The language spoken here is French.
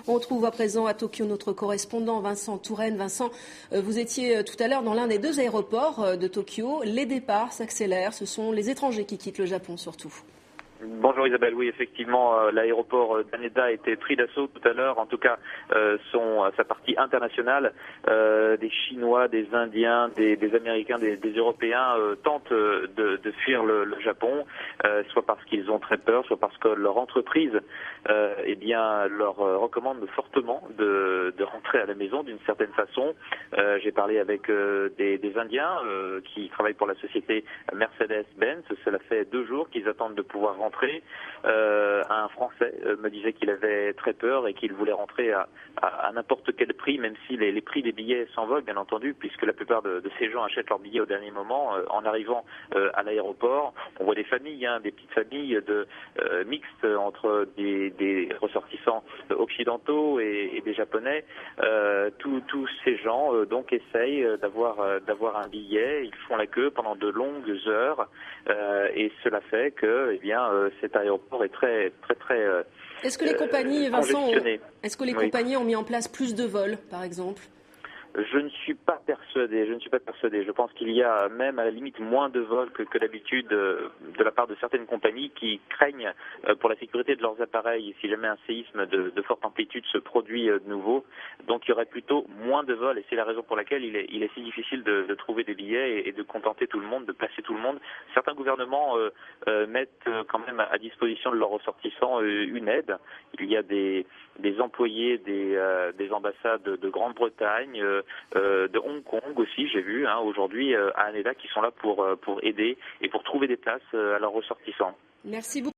On retrouve à présent à Tokyo notre correspondant Vincent Touraine. Vincent, vous étiez tout à l'heure dans l'un des deux aéroports de Tokyo. Les départs s'accélèrent, ce sont les étrangers qui quittent le Japon surtout. Bonjour Isabelle, oui effectivement l'aéroport d'Haneda a été pris d'assaut tout à l'heure, en tout cas sa partie internationale, des Chinois, des Indiens, des Américains, des Européens tentent de fuir le Japon, soit parce qu'ils ont très peur, soit parce que leur entreprise leur recommande fortement de rentrer à la maison d'une certaine façon. J'ai parlé avec des Indiens qui travaillent pour la société Mercedes-Benz, cela fait 2 jours qu'ils attendent de pouvoir rentrer. Un Français me disait qu'il avait très peur et qu'il voulait rentrer à n'importe quel prix, même si les prix des billets s'envolent, bien entendu, puisque la plupart de ces gens achètent leurs billets au dernier moment. En arrivant à l'aéroport, on voit des familles, des petites familles mixtes entre des ressortissants occidentaux et des Japonais. Tous ces gens donc essayent d'avoir un billet. Ils font la queue pendant de longues heures et cela fait que cet aéroport est très Est-ce que les compagnies, Vincent, congestionné. Compagnies ont mis en place plus de vols, par exemple ? Je ne suis pas persuadé. Je pense qu'il y a même à la limite moins de vols que d'habitude de la part de certaines compagnies qui craignent pour la sécurité de leurs appareils si jamais un séisme de forte amplitude se produit de nouveau. Donc il y aurait plutôt moins de vols et c'est la raison pour laquelle il est si difficile de trouver des billets et de contenter tout le monde, de placer tout le monde. Certains gouvernements mettent quand même à disposition de leurs ressortissants une aide. Il y a des employés des ambassades de Grande-Bretagne, de Hong Kong aussi, j'ai vu aujourd'hui à Haneda, qui sont là pour aider et pour trouver des places à leurs ressortissants. Merci beaucoup.